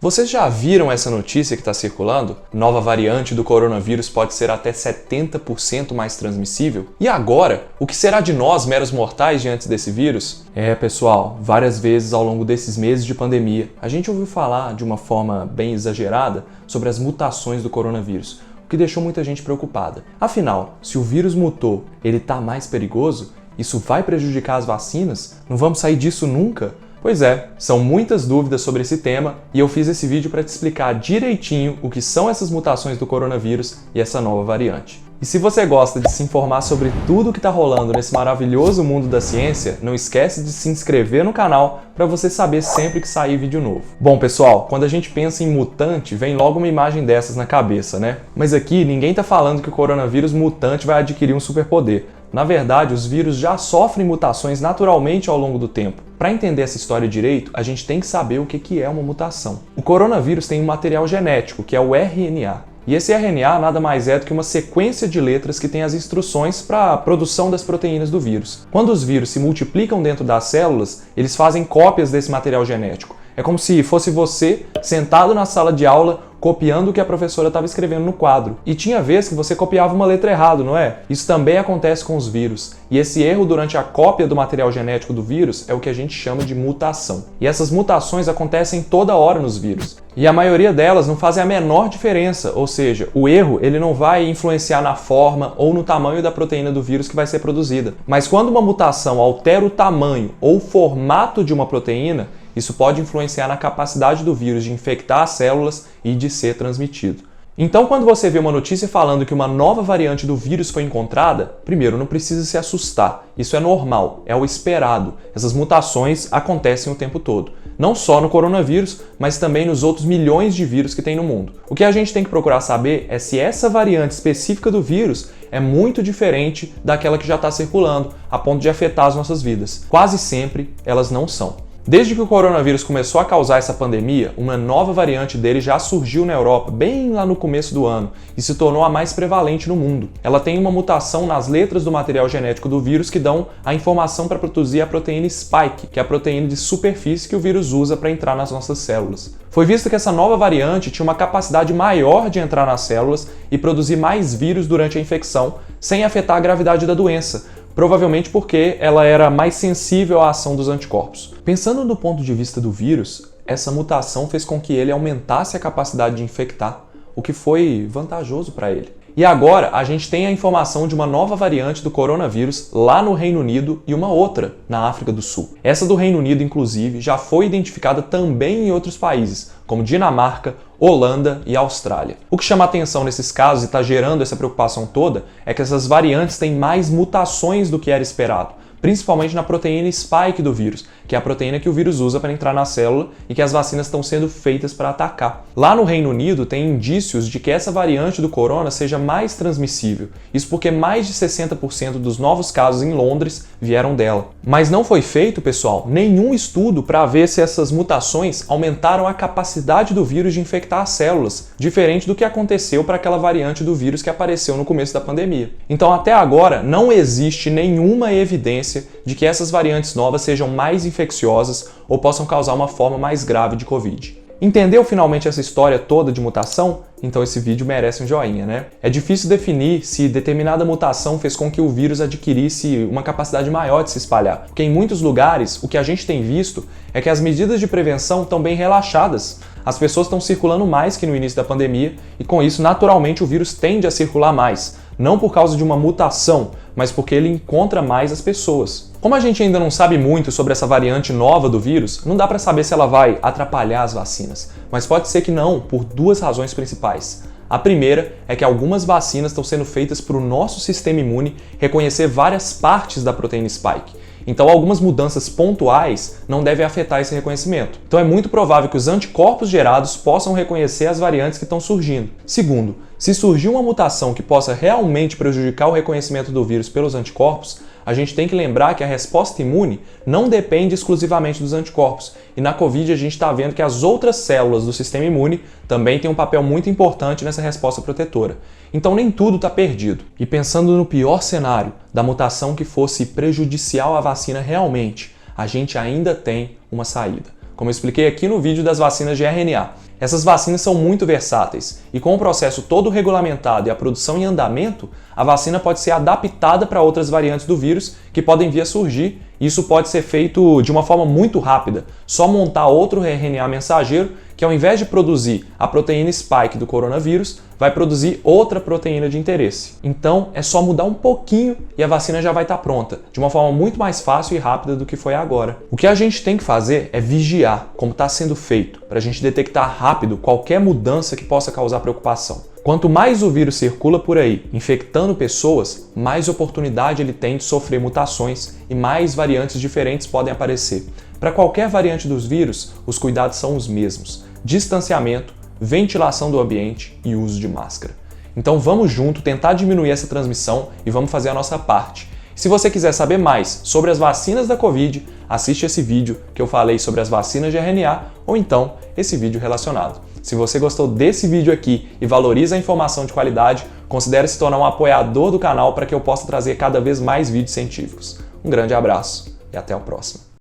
Vocês já viram essa notícia que está circulando? Nova variante do coronavírus pode ser até 70% mais transmissível? E agora, o que será de nós, meros mortais, diante desse vírus? Pessoal, várias vezes ao longo desses meses de pandemia, a gente ouviu falar de uma forma bem exagerada sobre as mutações do coronavírus, o que deixou muita gente preocupada. Afinal, se o vírus mutou, ele está mais perigoso? Isso vai prejudicar as vacinas? Não vamos sair disso nunca? Pois é, são muitas dúvidas sobre esse tema e eu fiz esse vídeo para te explicar direitinho o que são essas mutações do coronavírus e essa nova variante. E se você gosta de se informar sobre tudo o que está rolando nesse maravilhoso mundo da ciência, não esquece de se inscrever no canal para você saber sempre que sair vídeo novo. Bom pessoal, quando a gente pensa em mutante, vem logo uma imagem dessas na cabeça, né? Mas aqui ninguém está falando que o coronavírus mutante vai adquirir um superpoder. Na verdade, os vírus já sofrem mutações naturalmente ao longo do tempo. Para entender essa história direito, a gente tem que saber o que é uma mutação. O coronavírus tem um material genético, que é o RNA. E esse RNA nada mais é do que uma sequência de letras que tem as instruções para a produção das proteínas do vírus. Quando os vírus se multiplicam dentro das células, eles fazem cópias desse material genético. É como se fosse você sentado na sala de aula copiando o que a professora estava escrevendo no quadro. E tinha vez que você copiava uma letra errado, não é? Isso também acontece com os vírus. E esse erro durante a cópia do material genético do vírus é o que a gente chama de mutação. E essas mutações acontecem toda hora nos vírus. E a maioria delas não fazem a menor diferença, ou seja, o erro ele não vai influenciar na forma ou no tamanho da proteína do vírus que vai ser produzida. Mas quando uma mutação altera o tamanho ou formato de uma proteína, isso pode influenciar na capacidade do vírus de infectar as células e de ser transmitido. Então, quando você vê uma notícia falando que uma nova variante do vírus foi encontrada, primeiro, não precisa se assustar. Isso é normal, é o esperado. Essas mutações acontecem o tempo todo. Não só no coronavírus, mas também nos outros milhões de vírus que tem no mundo. O que a gente tem que procurar saber é se essa variante específica do vírus é muito diferente daquela que já está circulando, a ponto de afetar as nossas vidas. Quase sempre elas não são. Desde que o coronavírus começou a causar essa pandemia, uma nova variante dele já surgiu na Europa, bem lá no começo do ano, e se tornou a mais prevalente no mundo. Ela tem uma mutação nas letras do material genético do vírus que dão a informação para produzir a proteína spike, que é a proteína de superfície que o vírus usa para entrar nas nossas células. Foi visto que essa nova variante tinha uma capacidade maior de entrar nas células e produzir mais vírus durante a infecção, sem afetar a gravidade da doença, provavelmente porque ela era mais sensível à ação dos anticorpos. Pensando do ponto de vista do vírus, essa mutação fez com que ele aumentasse a capacidade de infectar, o que foi vantajoso para ele. E agora a gente tem a informação de uma nova variante do coronavírus lá no Reino Unido e uma outra na África do Sul. Essa do Reino Unido, inclusive, já foi identificada também em outros países, como Dinamarca, Holanda e Austrália. O que chama atenção nesses casos e está gerando essa preocupação toda é que essas variantes têm mais mutações do que era esperado, principalmente na proteína spike do vírus, que é a proteína que o vírus usa para entrar na célula e que as vacinas estão sendo feitas para atacar. Lá no Reino Unido tem indícios de que essa variante do corona seja mais transmissível. Isso porque mais de 60% dos novos casos em Londres vieram dela. Mas não foi feito, pessoal, nenhum estudo para ver se essas mutações aumentaram a capacidade do vírus de infectar as células, diferente do que aconteceu para aquela variante do vírus que apareceu no começo da pandemia. Então, até agora, não existe nenhuma evidência de que essas variantes novas sejam mais infecciosas ou possam causar uma forma mais grave de Covid. Entendeu finalmente essa história toda de mutação? Então esse vídeo merece um joinha, né? É difícil definir se determinada mutação fez com que o vírus adquirisse uma capacidade maior de se espalhar, porque em muitos lugares o que a gente tem visto é que as medidas de prevenção estão bem relaxadas. As pessoas estão circulando mais que no início da pandemia e com isso naturalmente o vírus tende a circular mais, não por causa de uma mutação, mas porque ele encontra mais as pessoas. Como a gente ainda não sabe muito sobre essa variante nova do vírus, não dá para saber se ela vai atrapalhar as vacinas, mas pode ser que não, por duas razões principais. A primeira é que algumas vacinas estão sendo feitas para o nosso sistema imune reconhecer várias partes da proteína spike. Então, algumas mudanças pontuais não devem afetar esse reconhecimento. Então, é muito provável que os anticorpos gerados possam reconhecer as variantes que estão surgindo. Segundo, se surgir uma mutação que possa realmente prejudicar o reconhecimento do vírus pelos anticorpos, a gente tem que lembrar que a resposta imune não depende exclusivamente dos anticorpos. E na Covid a gente está vendo que as outras células do sistema imune também têm um papel muito importante nessa resposta protetora. Então nem tudo está perdido. E pensando no pior cenário, da mutação que fosse prejudicial à vacina realmente, a gente ainda tem uma saída. Como eu expliquei aqui no vídeo das vacinas de RNA. Essas vacinas são muito versáteis e com o processo todo regulamentado e a produção em andamento, a vacina pode ser adaptada para outras variantes do vírus que podem vir a surgir. Isso pode ser feito de uma forma muito rápida, só montar outro RNA mensageiro que ao invés de produzir a proteína spike do coronavírus, vai produzir outra proteína de interesse. Então é só mudar um pouquinho e a vacina já vai estar pronta, de uma forma muito mais fácil e rápida do que foi agora. O que a gente tem que fazer é vigiar como está sendo feito, para a gente detectar rápido qualquer mudança que possa causar preocupação. Quanto mais o vírus circula por aí, infectando pessoas, mais oportunidade ele tem de sofrer mutações e mais variantes diferentes podem aparecer. Para qualquer variante dos vírus, os cuidados são os mesmos: distanciamento, ventilação do ambiente e uso de máscara. Então vamos junto tentar diminuir essa transmissão e vamos fazer a nossa parte. Se você quiser saber mais sobre as vacinas da Covid, assiste esse vídeo que eu falei sobre as vacinas de RNA ou então esse vídeo relacionado. Se você gostou desse vídeo aqui e valoriza a informação de qualidade, considere se tornar um apoiador do canal para que eu possa trazer cada vez mais vídeos científicos. Um grande abraço e até o próximo.